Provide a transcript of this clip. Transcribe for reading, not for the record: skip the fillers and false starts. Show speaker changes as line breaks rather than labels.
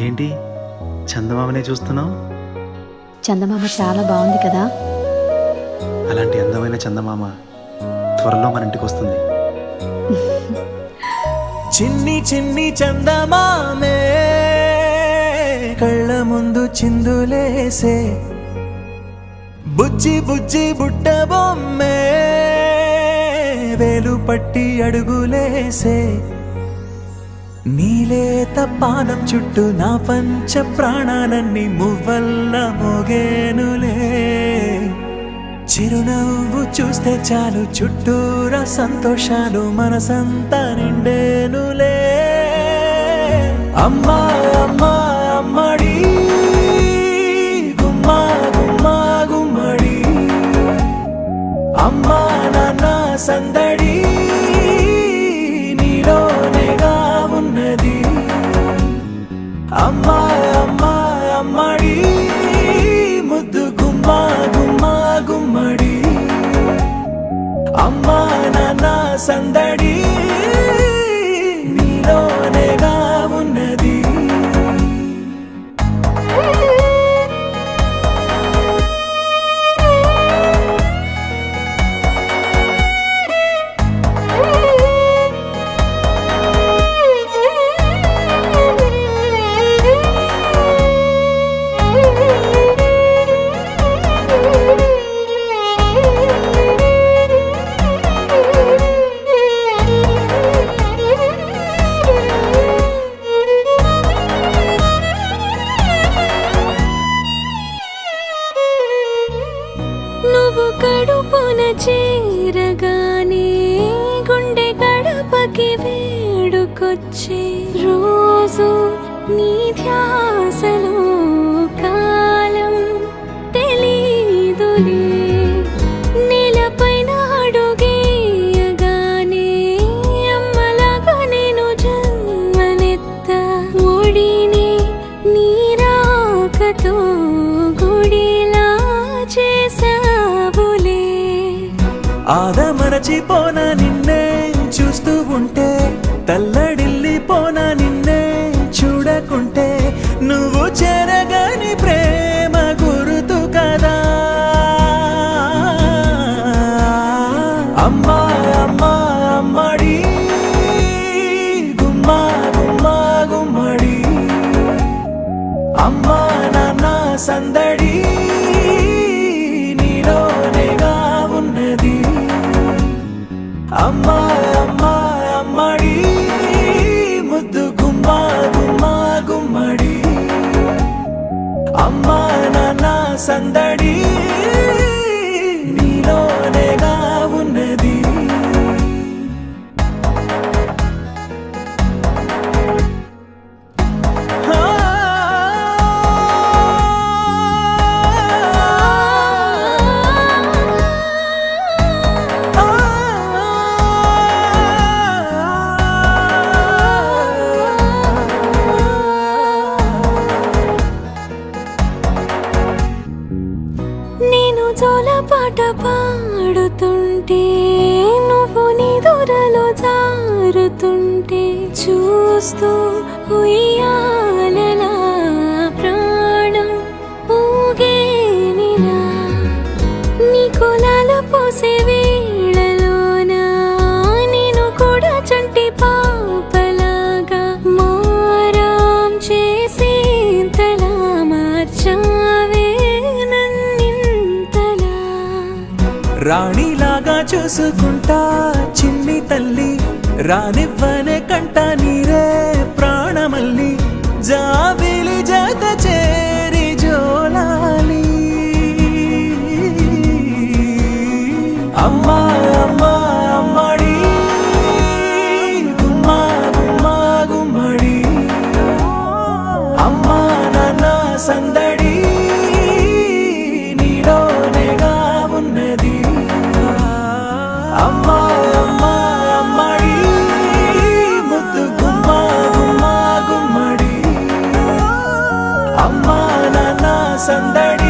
ఏంటి చందమామనే చూస్తున్నావు?
చందమామ చాలా బాగుంది కదా.
అలాంటి అందమైన చందమామ త్వరలో మన ఇంటికి వస్తుంది.
చిన్ని చిన్ని చందమామే కళ్ళ ముందు చిందులేసే, బుజ్జి బుజ్జి బుట్ట బొమ్మే వేలు పట్టి అడుగులేసే, నీలేత పానం చుట్టూ నా పంచ ప్రాణాలన్నీ మువ్వల్ల మోగేనులే, చిరునవ్వు చూస్తే చాలు చుట్టూరా సంతోషాలు మనసంతా నిండేనులే. అమ్మా అమ్మా అమ్మడి గుమ్మా గుమ్మా గుమ్మడి, అమ్మా నాన్న సందడి నీలోనేగా ఉన్నది. అమ్మా అమ్మా అమ్మడి ముద్దు గుమ్మా గుమ్మా గుమ్మడి, అమ్మా నాన్న సందడి నీలోనేగా ఉన్నది.
నువ్వు కడుపున చేరగానే గుండె గడపకి వేడుకొచ్చే, రోజు నీ ధ్యాసలో కాలం తెలీదులే, నేలపైన అడుగేయగానే అమ్మలాగా నేను జన్మనెత్త, ఒడిని నీ రాకతో గుడిలా చేసావులే.
ఆదమరచిపోనా నిన్నే చూస్తూ ఉంటే, తల్లడిల్లిపోనా నిన్నే చూడకుంటే, నువ్వు చెరగని ప్రేమ గురుతు కదా. అమ్మా అమ్మా అమ్మడి గుమ్మా గుమ్మా గుమ్మడి, అమ్మా నాన్న సందడి నీలోనేగా ఉన్నది. అమ్మా అమ్మా అమ్మడి ముద్దు గుమ్మా గుమ్మా గుమ్మడి, అమ్మా నాన్న సందడి నీలోనేగా ఉన్నది.
నేను జోలపాట పాడుతుంటే, నువ్వు నీ దూరలో జారుతుంటే, చూస్తూ ఉయ్యాలలా ప్రాణం ఊగేనిలా, నీ కులాల పోసే వేళలోన నేను కూడా చంటి పాపలాగా మారాం చేసేంతలా మార్చావే నన్నింతలా.
రాణిలాగా చూసుకుంటా చిన్ని తల్లి, రానివ్వనే కంట నీరే ప్రాణమల్లి, జాబిలి జత చేరి జోలాలి. అమ్మా అమ్మా అమ్మడి గుమ్మా గుమ్మా గుమ్మడి, అమ్మా నాన్న సందడి నీలోనేగా ఉన్నది. అమ్మా అమ్మా అమ్మడి ముద్దు గుమ్మా గుమ్మా గుమ్మడి, అమ్మా నాన్న సందడి